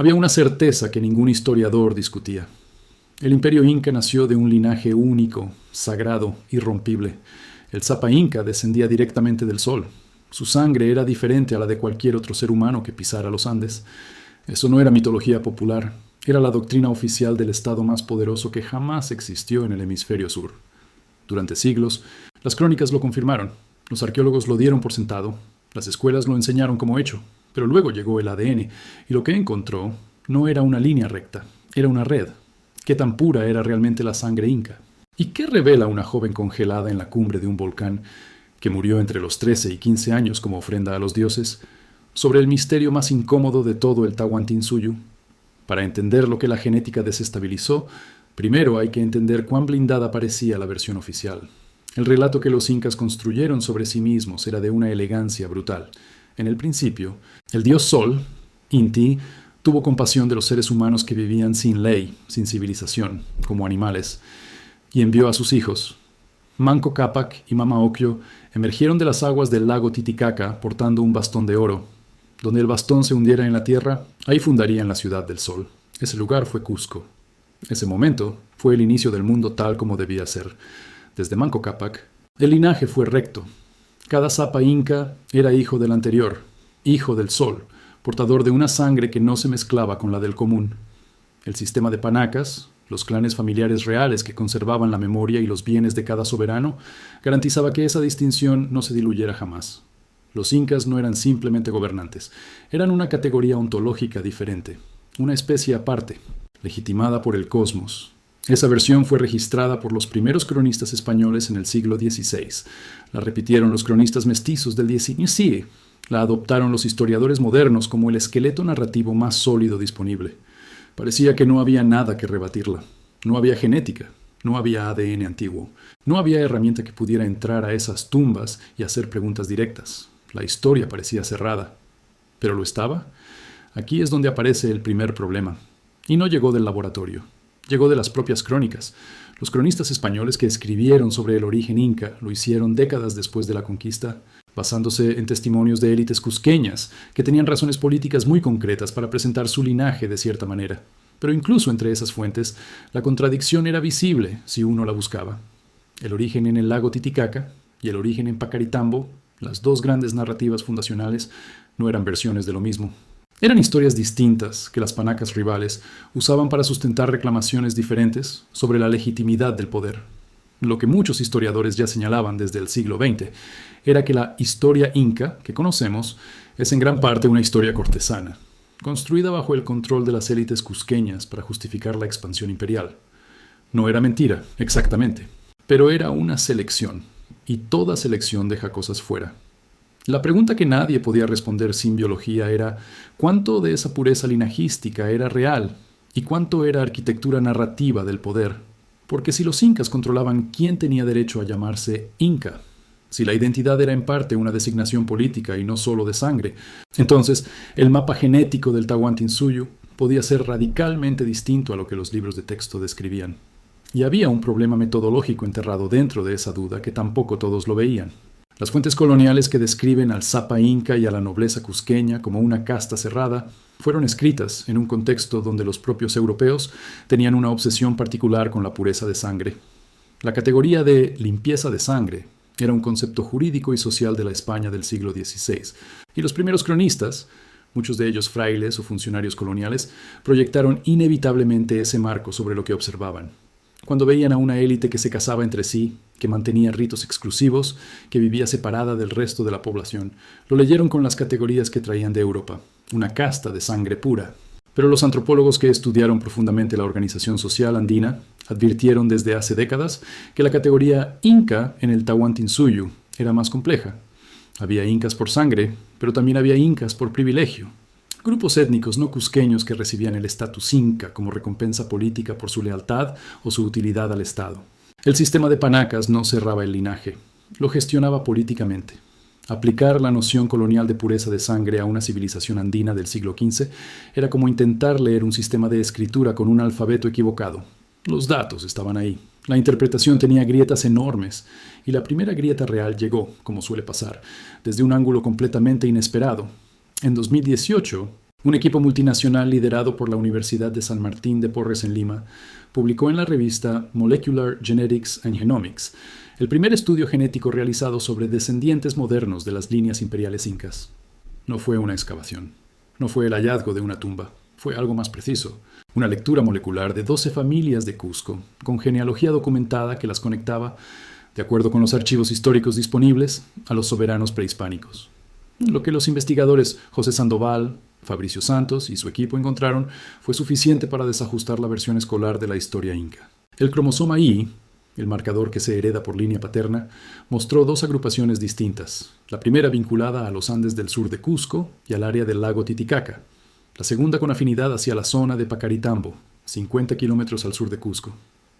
Había una certeza que ningún historiador discutía. El imperio inca nació de un linaje único, sagrado, irrompible. El Zapa Inca descendía directamente del sol. Su sangre era diferente a la de cualquier otro ser humano que pisara los Andes. Eso no era mitología popular, era la doctrina oficial del estado más poderoso que jamás existió en el hemisferio sur. Durante siglos, las crónicas lo confirmaron, los arqueólogos lo dieron por sentado, las escuelas lo enseñaron como hecho, pero luego llegó el ADN, y lo que encontró no era una línea recta, era una red. ¿Qué tan pura era realmente la sangre inca? ¿Y qué revela una joven congelada en la cumbre de un volcán que murió entre los 13 y 15 años como ofrenda a los dioses, sobre el misterio más incómodo de todo el Tahuantinsuyo? Para entender lo que la genética desestabilizó, primero hay que entender cuán blindada parecía la versión oficial. El relato que los incas construyeron sobre sí mismos era de una elegancia brutal. En el principio, el dios Sol, Inti, tuvo compasión de los seres humanos que vivían sin ley, sin civilización, como animales, y envió a sus hijos. Manco Cápac y Mama Ocllo emergieron de las aguas del lago Titicaca portando un bastón de oro. Donde el bastón se hundiera en la tierra, ahí fundarían la ciudad del sol. Ese lugar fue Cusco. Ese momento fue el inicio del mundo tal como debía ser. Desde Manco Cápac, el linaje fue recto. Cada Zapa inca era hijo del anterior, hijo del sol, portador de una sangre que no se mezclaba con la del común. El sistema de panacas, los clanes familiares reales que conservaban la memoria y los bienes de cada soberano, garantizaba que esa distinción no se diluyera jamás. Los incas no eran simplemente gobernantes, eran una categoría ontológica diferente, una especie aparte, legitimada por el cosmos. Esa versión fue registrada por los primeros cronistas españoles en el siglo XVI. La repitieron los cronistas mestizos del XIX. Sí, la adoptaron los historiadores modernos como el esqueleto narrativo más sólido disponible. Parecía que no había nada que rebatirla. No había genética, no había ADN antiguo, no había herramienta que pudiera entrar a esas tumbas y hacer preguntas directas. La historia parecía cerrada. ¿Pero lo estaba? Aquí es donde aparece el primer problema. Y no llegó del laboratorio. Llegó de las propias crónicas. Los cronistas españoles que escribieron sobre el origen inca lo hicieron décadas después de la conquista, basándose en testimonios de élites cusqueñas que tenían razones políticas muy concretas para presentar su linaje de cierta manera. Pero incluso entre esas fuentes, la contradicción era visible si uno la buscaba. El origen en el lago Titicaca y el origen en Pacaritambo, las dos grandes narrativas fundacionales, no eran versiones de lo mismo. Eran historias distintas que las panacas rivales usaban para sustentar reclamaciones diferentes sobre la legitimidad del poder. Lo que muchos historiadores ya señalaban desde el siglo XX era que la historia inca que conocemos es en gran parte una historia cortesana, construida bajo el control de las élites cusqueñas para justificar la expansión imperial. No era mentira, exactamente, pero era una selección, y toda selección deja cosas fuera. La pregunta que nadie podía responder sin biología era ¿cuánto de esa pureza linajística era real y cuánto era arquitectura narrativa del poder? Porque si los incas controlaban quién tenía derecho a llamarse inca, si la identidad era en parte una designación política y no solo de sangre, entonces el mapa genético del Tahuantinsuyo podía ser radicalmente distinto a lo que los libros de texto describían. Y había un problema metodológico enterrado dentro de esa duda que tampoco todos lo veían. Las fuentes coloniales que describen al Zapa inca y a la nobleza cusqueña como una casta cerrada fueron escritas en un contexto donde los propios europeos tenían una obsesión particular con la pureza de sangre. La categoría de limpieza de sangre era un concepto jurídico y social de la España del siglo XVI, y los primeros cronistas, muchos de ellos frailes o funcionarios coloniales, proyectaron inevitablemente ese marco sobre lo que observaban. Cuando veían a una élite que se casaba entre sí, que mantenía ritos exclusivos, que vivía separada del resto de la población, lo leyeron con las categorías que traían de Europa, una casta de sangre pura. Pero los antropólogos que estudiaron profundamente la organización social andina advirtieron desde hace décadas que la categoría inca en el Tahuantinsuyo era más compleja. Había incas por sangre, pero también había incas por privilegio. Grupos étnicos no cusqueños que recibían el estatus inca como recompensa política por su lealtad o su utilidad al Estado. El sistema de panacas no cerraba el linaje, lo gestionaba políticamente. Aplicar la noción colonial de pureza de sangre a una civilización andina del siglo XV era como intentar leer un sistema de escritura con un alfabeto equivocado. Los datos estaban ahí. La interpretación tenía grietas enormes, y la primera grieta real llegó, como suele pasar, desde un ángulo completamente inesperado. En 2018, Un equipo multinacional liderado por la Universidad de San Martín de Porres en Lima publicó en la revista Molecular Genetics and Genomics el primer estudio genético realizado sobre descendientes modernos de las líneas imperiales incas. No fue una excavación, no fue el hallazgo de una tumba, fue algo más preciso, una lectura molecular de 12 familias de Cusco, con genealogía documentada que las conectaba, de acuerdo con los archivos históricos disponibles, a los soberanos prehispánicos. Lo que los investigadores José Sandoval, Fabricio Santos y su equipo encontraron fue suficiente para desajustar la versión escolar de la historia inca. El cromosoma Y, el marcador que se hereda por línea paterna, mostró dos agrupaciones distintas, la primera vinculada a los Andes del sur de Cusco y al área del lago Titicaca, la segunda con afinidad hacia la zona de Pacaritambo, 50 kilómetros al sur de Cusco.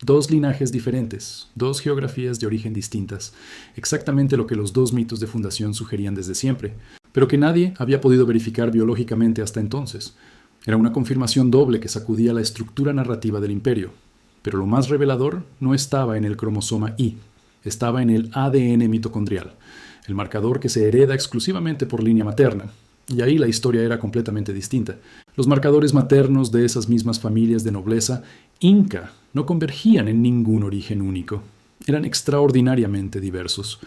Dos linajes diferentes, dos geografías de origen distintas, exactamente lo que los dos mitos de fundación sugerían desde siempre, pero que nadie había podido verificar biológicamente hasta entonces. Era una confirmación doble que sacudía la estructura narrativa del imperio. Pero lo más revelador no estaba en el cromosoma Y, estaba en el ADN mitocondrial, el marcador que se hereda exclusivamente por línea materna. Y ahí la historia era completamente distinta. Los marcadores maternos de esas mismas familias de nobleza inca no convergían en ningún origen único. Eran extraordinariamente diversos.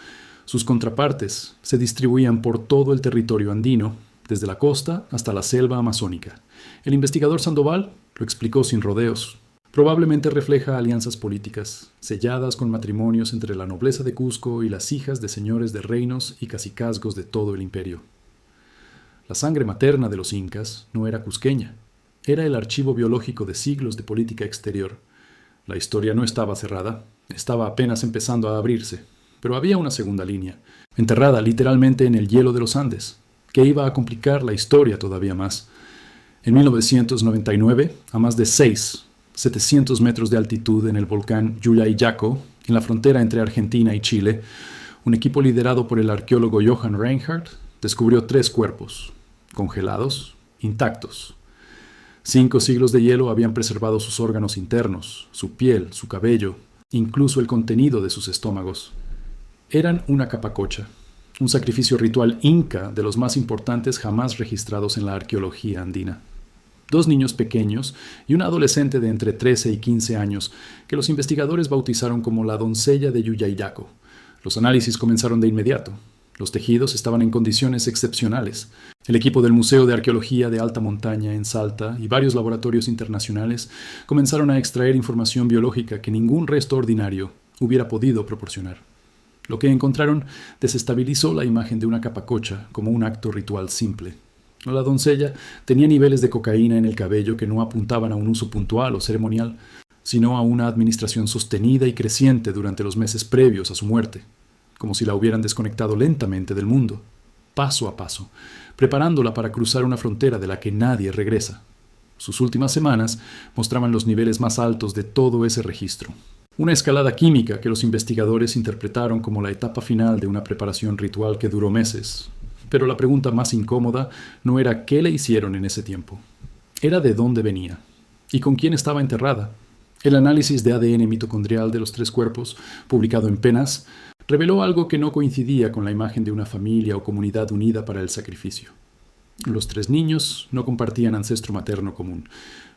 Sus contrapartes se distribuían por todo el territorio andino, desde la costa hasta la selva amazónica. El investigador Sandoval lo explicó sin rodeos. Probablemente refleja alianzas políticas, selladas con matrimonios entre la nobleza de Cusco y las hijas de señores de reinos y cacicazgos de todo el imperio. La sangre materna de los incas no era cusqueña, era el archivo biológico de siglos de política exterior. La historia no estaba cerrada, estaba apenas empezando a abrirse, pero había una segunda línea, enterrada literalmente en el hielo de los Andes, que iba a complicar la historia todavía más. En 1999, a más de 700 metros de altitud en el volcán Yuyayaco, en la frontera entre Argentina y Chile, un equipo liderado por el arqueólogo Johann Reinhardt descubrió 3 cuerpos, congelados, intactos. 5 siglos de hielo habían preservado sus órganos internos, su piel, su cabello, incluso el contenido de sus estómagos. Eran una capacocha, un sacrificio ritual inca de los más importantes jamás registrados en la arqueología andina. 2 niños pequeños y una adolescente de entre 13 y 15 años que los investigadores bautizaron como la doncella de Yuyayaco. Los análisis comenzaron de inmediato. Los tejidos estaban en condiciones excepcionales. El equipo del Museo de Arqueología de Alta Montaña en Salta y varios laboratorios internacionales comenzaron a extraer información biológica que ningún resto ordinario hubiera podido proporcionar. Lo que encontraron desestabilizó la imagen de una capacocha como un acto ritual simple. La doncella tenía niveles de cocaína en el cabello que no apuntaban a un uso puntual o ceremonial, sino a una administración sostenida y creciente durante los meses previos a su muerte, como si la hubieran desconectado lentamente del mundo, paso a paso, preparándola para cruzar una frontera de la que nadie regresa. Sus últimas semanas mostraban los niveles más altos de todo ese registro. Una escalada química que los investigadores interpretaron como la etapa final de una preparación ritual que duró meses. Pero la pregunta más incómoda no era qué le hicieron en ese tiempo. Era de dónde venía y con quién estaba enterrada. El análisis de ADN mitocondrial de los 3 cuerpos, publicado en PNAS, reveló algo que no coincidía con la imagen de una familia o comunidad unida para el sacrificio. Los 3 niños no compartían ancestro materno común.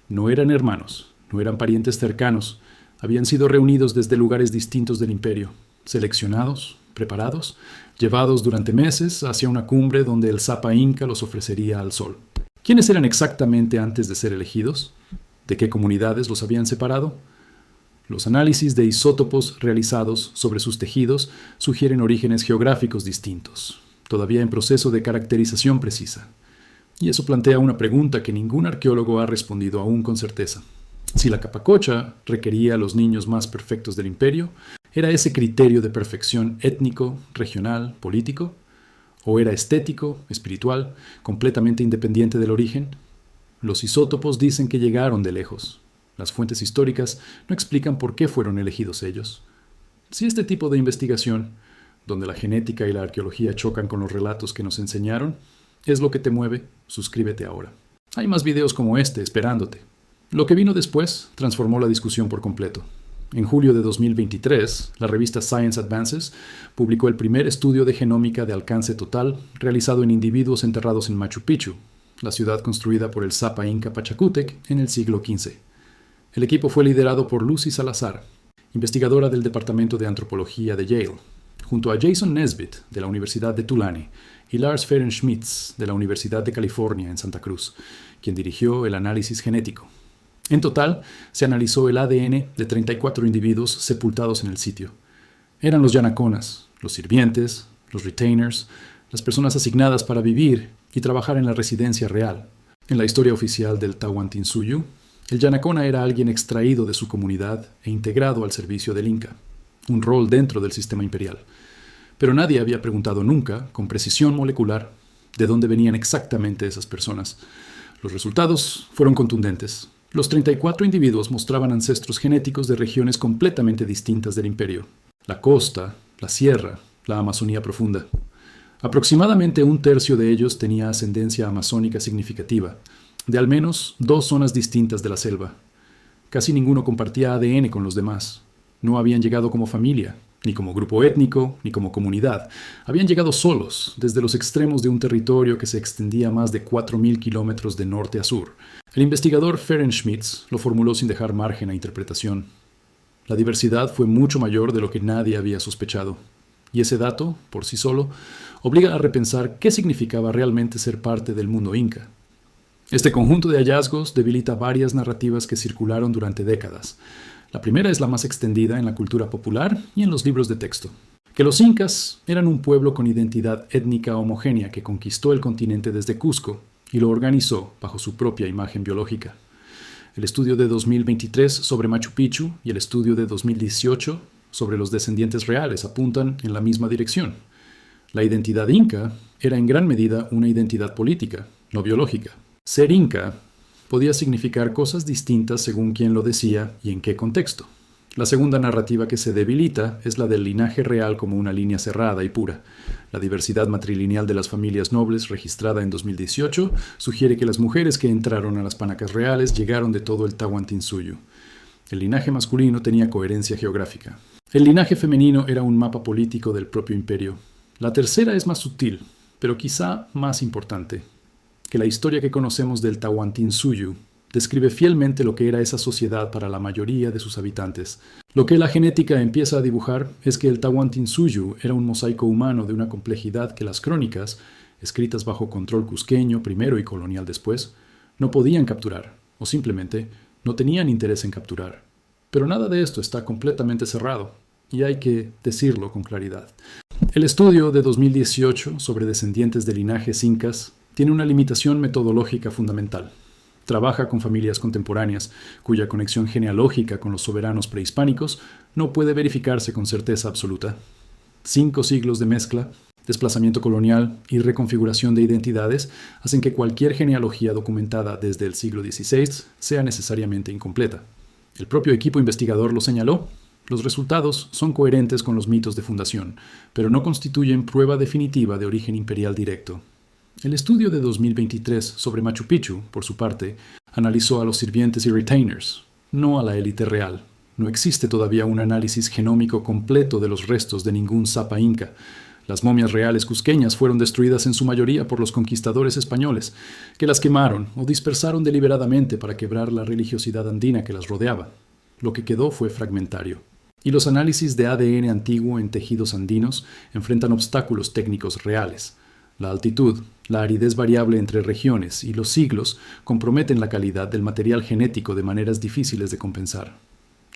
No eran hermanos, no eran parientes cercanos. Habían sido reunidos desde lugares distintos del imperio, seleccionados, preparados, llevados durante meses hacia una cumbre donde el Zapa Inca los ofrecería al sol. ¿Quiénes eran exactamente antes de ser elegidos? ¿De qué comunidades los habían separado? Los análisis de isótopos realizados sobre sus tejidos sugieren orígenes geográficos distintos, todavía en proceso de caracterización precisa. Y eso plantea una pregunta que ningún arqueólogo ha respondido aún con certeza. Si la capacocha requería a los niños más perfectos del imperio, ¿era ese criterio de perfección étnico, regional, político? ¿O era estético, espiritual, completamente independiente del origen? Los isótopos dicen que llegaron de lejos. Las fuentes históricas no explican por qué fueron elegidos ellos. Si este tipo de investigación, donde la genética y la arqueología chocan con los relatos que nos enseñaron, es lo que te mueve, suscríbete ahora. Hay más videos como este esperándote. Lo que vino después transformó la discusión por completo. En julio de 2023, la revista Science Advances publicó el primer estudio de genómica de alcance total realizado en individuos enterrados en Machu Picchu, la ciudad construida por el Zapa Inca Pachacútec en el siglo XV. El equipo fue liderado por Lucy Salazar, investigadora del Departamento de Antropología de Yale, junto a Jason Nesbitt, de la Universidad de Tulane, y Lars Fehrenschmitz, de la Universidad de California en Santa Cruz, quien dirigió el análisis genético. En total, se analizó el ADN de 34 individuos sepultados en el sitio. Eran los yanaconas, los sirvientes, los retainers, las personas asignadas para vivir y trabajar en la residencia real. En la historia oficial del Tahuantinsuyo, el yanacona era alguien extraído de su comunidad e integrado al servicio del Inca, un rol dentro del sistema imperial. Pero nadie había preguntado nunca, con precisión molecular, de dónde venían exactamente esas personas. Los resultados fueron contundentes. Los 34 individuos mostraban ancestros genéticos de regiones completamente distintas del imperio: la costa, la sierra, la Amazonía profunda. Aproximadamente un tercio de ellos tenía ascendencia amazónica significativa, de al menos 2 zonas distintas de la selva. Casi ninguno compartía ADN con los demás. No habían llegado como familia, ni como grupo étnico, ni como comunidad. Habían llegado solos, desde los extremos de un territorio que se extendía más de 4.000 kilómetros de norte a sur. El investigador Fehrenschmitz lo formuló sin dejar margen a interpretación. La diversidad fue mucho mayor de lo que nadie había sospechado. Y ese dato, por sí solo, obliga a repensar qué significaba realmente ser parte del mundo inca. Este conjunto de hallazgos debilita varias narrativas que circularon durante décadas. La primera es la más extendida en la cultura popular y en los libros de texto: que los incas eran un pueblo con identidad étnica homogénea que conquistó el continente desde Cusco y lo organizó bajo su propia imagen biológica. El estudio de 2023 sobre Machu Picchu y el estudio de 2018 sobre los descendientes reales apuntan en la misma dirección. La identidad inca era en gran medida una identidad política, no biológica. Ser inca podía significar cosas distintas según quién lo decía y en qué contexto. La segunda narrativa que se debilita es la del linaje real como una línea cerrada y pura. La diversidad matrilineal de las familias nobles registrada en 2018 sugiere que las mujeres que entraron a las Panacas reales llegaron de todo el Tahuantinsuyo. El linaje masculino tenía coherencia geográfica. El linaje femenino era un mapa político del propio imperio. La tercera es más sutil, pero quizá más importante: que la historia que conocemos del Tahuantinsuyo describe fielmente lo que era esa sociedad para la mayoría de sus habitantes. Lo que la genética empieza a dibujar es que el Tahuantinsuyo era un mosaico humano de una complejidad que las crónicas, escritas bajo control cusqueño primero y colonial después, no podían capturar, o simplemente no tenían interés en capturar. Pero nada de esto está completamente cerrado, y hay que decirlo con claridad. El estudio de 2018 sobre descendientes de linajes incas tiene una limitación metodológica fundamental. Trabaja con familias contemporáneas, cuya conexión genealógica con los soberanos prehispánicos no puede verificarse con certeza absoluta. 5 siglos de mezcla, desplazamiento colonial y reconfiguración de identidades hacen que cualquier genealogía documentada desde el siglo XVI sea necesariamente incompleta. El propio equipo investigador lo señaló. Los resultados son coherentes con los mitos de fundación, pero no constituyen prueba definitiva de origen imperial directo. El estudio de 2023 sobre Machu Picchu, por su parte, analizó a los sirvientes y retainers, no a la élite real. No existe todavía un análisis genómico completo de los restos de ningún Zapa inca. Las momias reales cusqueñas fueron destruidas en su mayoría por los conquistadores españoles, que las quemaron o dispersaron deliberadamente para quebrar la religiosidad andina que las rodeaba. Lo que quedó fue fragmentario. Y los análisis de ADN antiguo en tejidos andinos enfrentan obstáculos técnicos reales. La altitud, la aridez variable entre regiones y los siglos comprometen la calidad del material genético de maneras difíciles de compensar.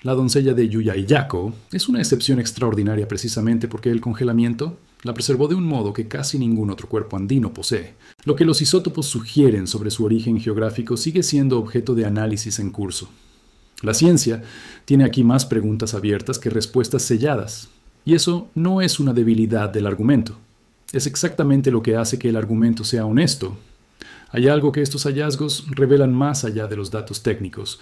La doncella de Yuyayaco es una excepción extraordinaria precisamente porque el congelamiento la preservó de un modo que casi ningún otro cuerpo andino posee. Lo que los isótopos sugieren sobre su origen geográfico sigue siendo objeto de análisis en curso. La ciencia tiene aquí más preguntas abiertas que respuestas selladas, y eso no es una debilidad del argumento. Es exactamente lo que hace que el argumento sea honesto. Hay algo que estos hallazgos revelan más allá de los datos técnicos.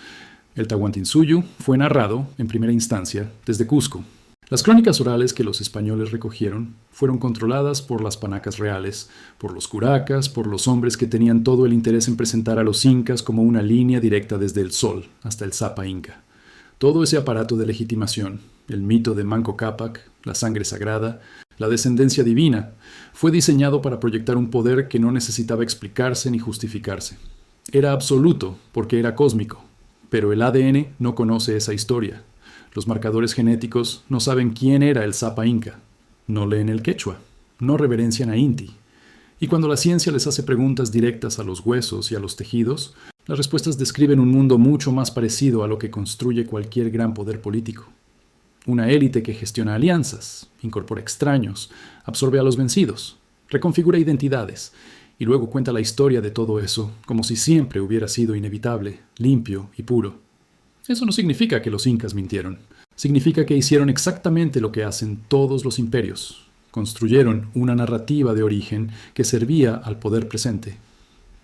El Tahuantinsuyo fue narrado, en primera instancia, desde Cusco. Las crónicas orales que los españoles recogieron fueron controladas por las Panacas reales, por los curacas, por los hombres que tenían todo el interés en presentar a los incas como una línea directa desde el sol hasta el Zapa inca. Todo ese aparato de legitimación, el mito de Manco Cápac, la sangre sagrada, La descendencia divina fue diseñado para proyectar un poder que no necesitaba explicarse ni justificarse. Era absoluto porque era cósmico, pero el ADN no conoce esa historia. Los marcadores genéticos no saben quién era el Zapa Inca, no leen el quechua, no reverencian a Inti. Y cuando la ciencia les hace preguntas directas a los huesos y a los tejidos, las respuestas describen un mundo mucho más parecido a lo que construye cualquier gran poder político. Una élite que gestiona alianzas, incorpora extraños, absorbe a los vencidos, reconfigura identidades y luego cuenta la historia de todo eso como si siempre hubiera sido inevitable, limpio y puro. Eso no significa que los incas mintieron. Significa que hicieron exactamente lo que hacen todos los imperios. Construyeron una narrativa de origen que servía al poder presente.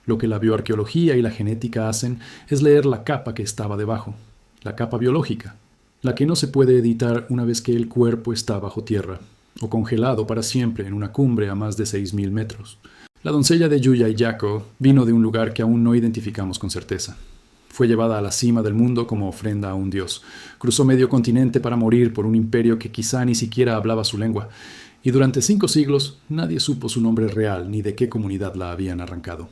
Lo que la bioarqueología y la genética hacen es leer la capa que estaba debajo, la capa biológica, la que no se puede editar una vez que el cuerpo está bajo tierra, o congelado para siempre en una cumbre a más de 6.000 metros. La doncella de Yuya y Yaco vino de un lugar que aún no identificamos con certeza. Fue llevada a la cima del mundo como ofrenda a un dios. Cruzó medio continente para morir por un imperio que quizá ni siquiera hablaba su lengua. Y durante 5 siglos nadie supo su nombre real ni de qué comunidad la habían arrancado.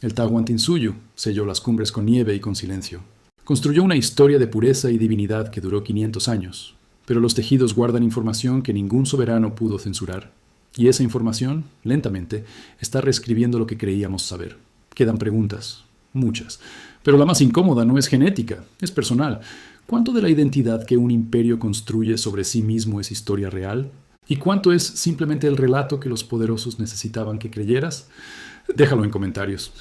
El Tahuantinsuyo selló las cumbres con nieve y con silencio. Construyó una historia de pureza y divinidad que duró 500 años. Pero los tejidos guardan información que ningún soberano pudo censurar. Y esa información, lentamente, está reescribiendo lo que creíamos saber. Quedan preguntas, muchas. Pero la más incómoda no es genética, es personal. ¿Cuánto de la identidad que un imperio construye sobre sí mismo es historia real? ¿Y cuánto es simplemente el relato que los poderosos necesitaban que creyeras? Déjalo en comentarios.